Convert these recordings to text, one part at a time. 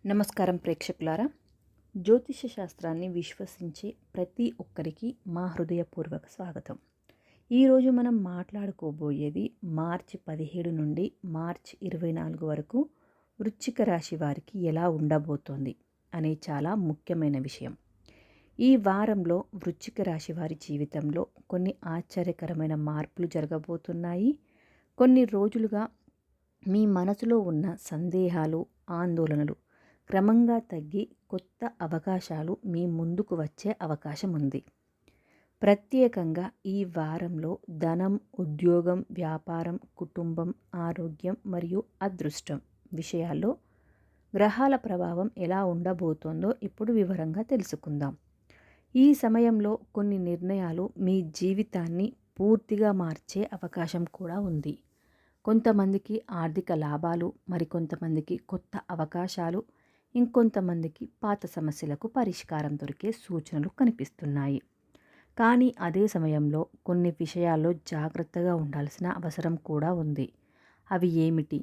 నమస్కారం ప్రేక్షకులారా. జ్యోతిష శాస్త్రాన్ని విశ్వసించే ప్రతి ఒక్కరికి మా హృదయపూర్వక స్వాగతం. ఈరోజు మనం మాట్లాడుకోబోయేది మార్చి 17 నుండి మార్చి 24 వరకు వృశ్చిక రాశి వారికి ఎలా ఉండబోతోంది అనే చాలా ముఖ్యమైన విషయం. ఈ వారంలో వృశ్చిక రాశి వారి జీవితంలో కొన్ని ఆశ్చర్యకరమైన మార్పులు జరగబోతున్నాయి. కొన్ని రోజులుగా మీ మనసులో ఉన్న సందేహాలు, ఆందోళనలు క్రమంగా తగ్గి కొత్త అవకాశాలు మీ ముందుకు వచ్చే అవకాశం ఉంది. ప్రత్యేకంగా ఈ వారంలో ధనం, ఉద్యోగం, వ్యాపారం, కుటుంబం, ఆరోగ్యం మరియు అదృష్టం విషయాల్లో గ్రహాల ప్రభావం ఎలా ఉండబోతోందో ఇప్పుడు వివరంగా తెలుసుకుందాం. ఈ సమయంలో కొన్ని నిర్ణయాలు మీ జీవితాన్ని పూర్తిగా మార్చే అవకాశం కూడా ఉంది. కొంతమందికి ఆర్థిక లాభాలు, మరికొంతమందికి కొత్త అవకాశాలు, ఇంకొంతమందికి పాత సమస్యలకు పరిష్కారం దొరికే సూచనలు కనిపిస్తున్నాయి. కానీ అదే సమయంలో కొన్ని విషయాల్లో జాగ్రత్తగా ఉండాల్సిన అవసరం కూడా ఉంది. అవి ఏమిటి?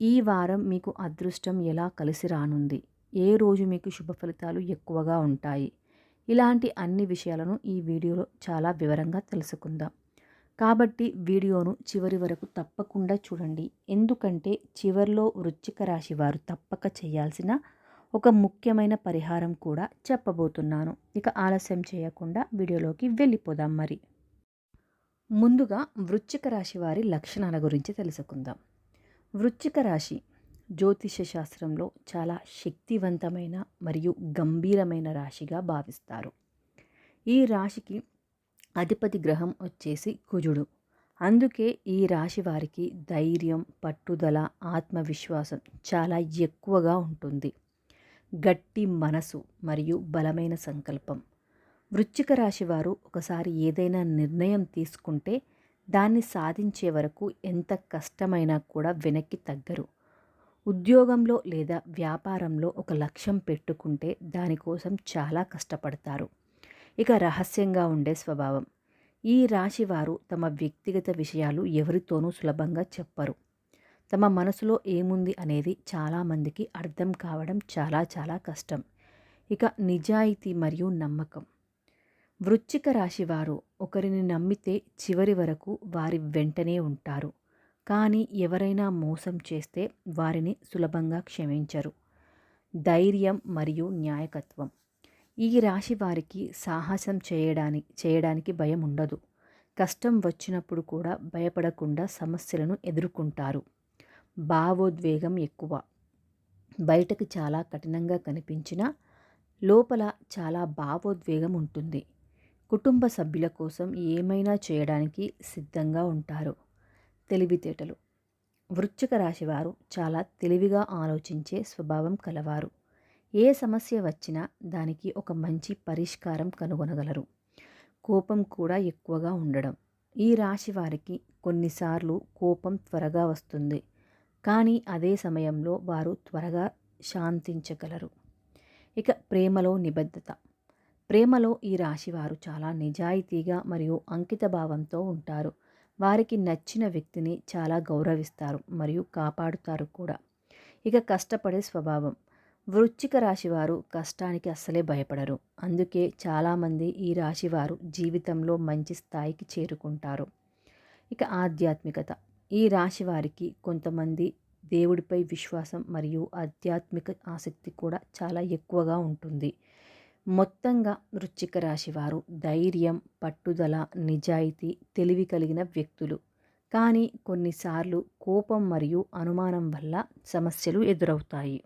ఈ వారం మీకు అదృష్టం ఎలా కలిసి రానుంది? ఏ రోజు మీకు శుభ ఫలితాలు ఎక్కువగా ఉంటాయి? ఇలాంటి అన్ని విషయాలను ఈ వీడియోలో చాలా వివరంగా తెలుసుకుందాం. కాబట్టి వీడియోను చివరి వరకు తప్పకుండా చూడండి. ఎందుకంటే చివరిలో వృశ్చిక రాశి వారు తప్పక చేయాల్సిన ఒక ముఖ్యమైన పరిహారం కూడా చెప్పబోతున్నాను. ఇక ఆలస్యం చేయకుండా వీడియోలోకి వెళ్ళిపోదాం. మరి ముందుగా వృశ్చిక రాశి వారి లక్షణాల గురించి తెలుసుకుందాం. వృశ్చిక రాశి జ్యోతిష శాస్త్రంలో చాలా శక్తివంతమైన మరియు గంభీరమైన రాశిగా భావిస్తారు. ఈ రాశికి అధిపతి గ్రహం వచ్చేసి కుజుడు. అందుకే ఈ రాశి వారికి ధైర్యం, పట్టుదల, ఆత్మవిశ్వాసం చాలా ఎక్కువగా ఉంటుంది. గట్టి మనసు మరియు బలమైన సంకల్పం. వృశ్చిక రాశి వారు ఒకసారి ఏదైనా నిర్ణయం తీసుకుంటే దాన్ని సాధించే వరకు ఎంత కష్టమైనా కూడా వెనక్కి తగ్గరు. ఉద్యోగంలో లేదా వ్యాపారంలో ఒక లక్ష్యం పెట్టుకుంటే దానికోసం చాలా కష్టపడతారు. ఇక రహస్యంగా ఉండే స్వభావం. ఈ రాశి వారు తమ వ్యక్తిగత విషయాలు ఎవరితోనూ సులభంగా చెప్పరు. తమ మనసులో ఏముంది అనేది చాలామందికి అర్థం కావడం చాలా కష్టం. ఇక నిజాయితీ మరియు నమ్మకం. వృశ్చిక రాశి వారు ఒకరిని నమ్మితే చివరి వరకు వారి వెంటనే ఉంటారు. కానీ ఎవరైనా మోసం చేస్తే వారిని సులభంగా క్షమించరు. ధైర్యం మరియు న్యాయకత్వం. ఈ రాశి వారికి సాహసం చేయడానికి భయం ఉండదు. కష్టం వచ్చినప్పుడు కూడా భయపడకుండా సమస్యలను ఎదుర్కొంటారు. భావోద్వేగం ఎక్కువ. బయటకు చాలా కఠినంగా కనిపించినా లోపల చాలా భావోద్వేగం ఉంటుంది. కుటుంబ సభ్యుల కోసం ఏమైనా చేయడానికి సిద్ధంగా ఉంటారు. తెలివితేటలు. వృశ్చిక రాశి వారు చాలా తెలివిగా ఆలోచించే స్వభావం కలవారు. ఏ సమస్య వచ్చినా దానికి ఒక మంచి పరిష్కారం కనుగొనగలరు. కోపం కూడా ఎక్కువగా ఉండడం. ఈ రాశి వారికి కొన్నిసార్లు కోపం త్వరగా వస్తుంది, కానీ అదే సమయంలో వారు త్వరగా శాంతించగలరు. ఇక ప్రేమలో నిబద్ధత. ప్రేమలో ఈ రాశి వారు చాలా నిజాయితీగా మరియు అంకిత భావంతో ఉంటారు. వారికి నచ్చిన వ్యక్తిని చాలా గౌరవిస్తారు మరియు కాపాడుతారు కూడా. ఇక కష్టపడే స్వభావం. వృశ్చిక రాశివారు కష్టానికి అస్సలే భయపడరు. అందుకే చాలామంది ఈ రాశివారు జీవితంలో మంచి స్థాయికి చేరుకుంటారు. ఇక ఆధ్యాత్మికత. ఈ రాశి వారికి కొంతమంది దేవుడిపై విశ్వాసం మరియు ఆధ్యాత్మిక ఆసక్తి కూడా చాలా ఎక్కువగా ఉంటుంది. మొత్తంగా వృశ్చిక రాశి వారు ధైర్యం, పట్టుదల, నిజాయితీ, తెలివి కలిగిన వ్యక్తులు. కానీ కొన్నిసార్లు కోపం మరియు అనుమానం వల్ల సమస్యలు ఎదురవుతాయి.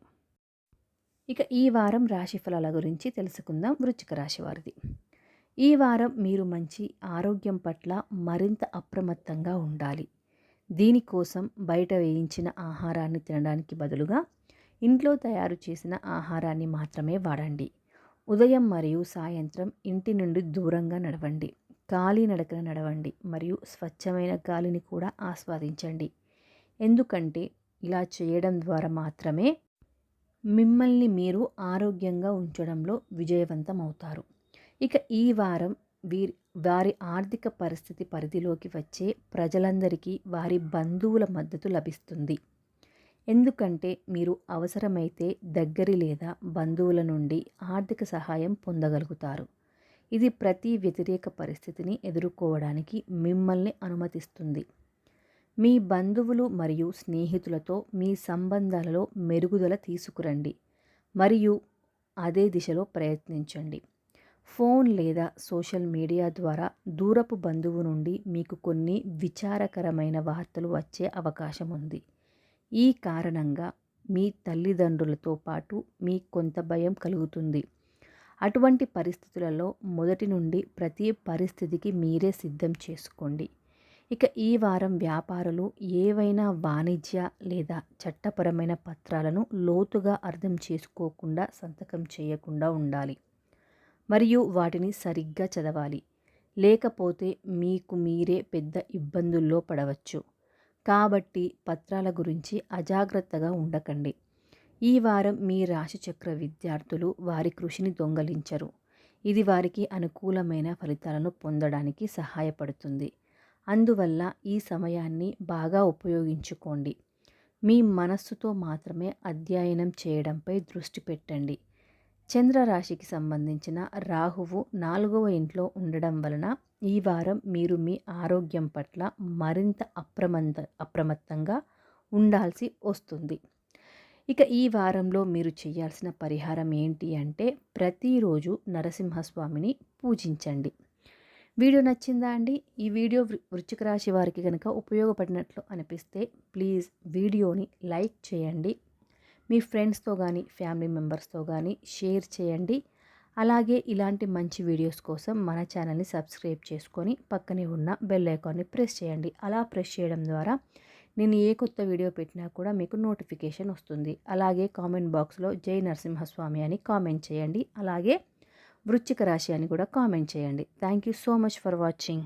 ఇక ఈ వారం రాశి ఫలాల గురించి తెలుసుకుందాం. వృశ్చిక రాశి వారిది. ఈ వారం మీరు మంచి ఆరోగ్యం పట్ల మరింత అప్రమత్తంగా ఉండాలి. దీనికోసం బయట వేయించిన ఆహారాన్ని తినడానికి బదులుగా ఇంట్లో తయారు చేసిన ఆహారాన్ని మాత్రమే వాడండి. ఉదయం మరియు సాయంత్రం ఇంటి నుండి దూరంగా నడవండి. కాలినడకన నడవండి మరియు స్వచ్ఛమైన గాలిని కూడా ఆస్వాదించండి. ఎందుకంటే ఇలా చేయడం ద్వారా మాత్రమే మిమ్మల్ని మీరు ఆరోగ్యంగా ఉంచడంలో విజయవంతమవుతారు. ఇక ఈ వారం వారి ఆర్థిక పరిస్థితి పరిధిలోకి వచ్చే ప్రజలందరికీ వారి బంధువుల మద్దతు లభిస్తుంది. ఎందుకంటే మీరు అవసరమైతే దగ్గరి లేదా బంధువుల నుండి ఆర్థిక సహాయం పొందగలుగుతారు. ఇది ప్రతి వ్యతిరేక పరిస్థితిని ఎదుర్కోవడానికి మిమ్మల్ని అనుమతిస్తుంది. మీ బంధువులు మరియు స్నేహితులతో మీ సంబంధాలలో మెరుగుదల తీసుకురండి మరియు అదే దిశలో ప్రయత్నించండి. ఫోన్ లేదా సోషల్ మీడియా ద్వారా దూరపు బంధువు నుండి మీకు కొన్ని విచారకరమైన వార్తలు వచ్చే అవకాశం ఉంది. ఈ కారణంగా మీ తల్లిదండ్రులతో పాటు మీకు కొంత భయం కలుగుతుంది. అటువంటి పరిస్థితులలో మొదటి నుండి ప్రతి పరిస్థితికి మీరే సిద్ధం చేసుకోండి. ఇక ఈ వారం వ్యాపారులు ఏవైనా వాణిజ్య లేదా చట్టపరమైన పత్రాలను లోతుగా అర్థం చేసుకోకుండా సంతకం చేయకుండా ఉండాలి మరియు వాటిని సరిగ్గా చదవాలి. లేకపోతే మీకు మీరే పెద్ద ఇబ్బందుల్లో పడవచ్చు. కాబట్టి పత్రాల గురించి అజాగ్రత్తగా ఉండకండి. ఈ వారం మీ రాశిచక్ర విద్యార్థులు వారి కృషిని దొంగలించరు. ఇది వారికి అనుకూలమైన ఫలితాలను పొందడానికి సహాయపడుతుంది. అందువల్ల ఈ సమయాన్ని బాగా ఉపయోగించుకోండి. మీ మనస్సుతో మాత్రమే అధ్యయనం చేయడంపై దృష్టి పెట్టండి. చంద్రరాశికి సంబంధించిన రాహువు 4వ ఇంట్లో ఉండడం వలన ఈ వారం మీరు మీ ఆరోగ్యం పట్ల మరింత అప్రమత్తంగా ఉండాల్సి వస్తుంది. ఇక ఈ వారంలో మీరు చేయాల్సిన పరిహారం ఏంటి అంటే ప్రతిరోజు నరసింహస్వామిని పూజించండి. వీడియో నచ్చిందా అండి? ఈ వీడియో వృశ్చిక రాశి వారికి కనుక ఉపయోగపడినట్లు అనిపిస్తే ప్లీజ్ వీడియోని లైక్ చేయండి. మీ ఫ్రెండ్స్తో కానీ ఫ్యామిలీ మెంబర్స్తో కానీ షేర్ చేయండి. అలాగే ఇలాంటి మంచి వీడియోస్ కోసం మన ఛానల్ని సబ్స్క్రైబ్ చేసుకొని పక్కనే ఉన్న బెల్ ఐకాన్ని ప్రెస్ చేయండి. అలా ప్రెస్ చేయడం ద్వారా నేను ఏ కొత్త వీడియో పెట్టినా కూడా మీకు నోటిఫికేషన్ వస్తుంది. అలాగే కామెంట్ బాక్స్లో జై నరసింహస్వామి అని కామెంట్ చేయండి. అలాగే వృశ్చిక రాశి అని కూడా కామెంట్ చేయండి. Thank you so much for watching.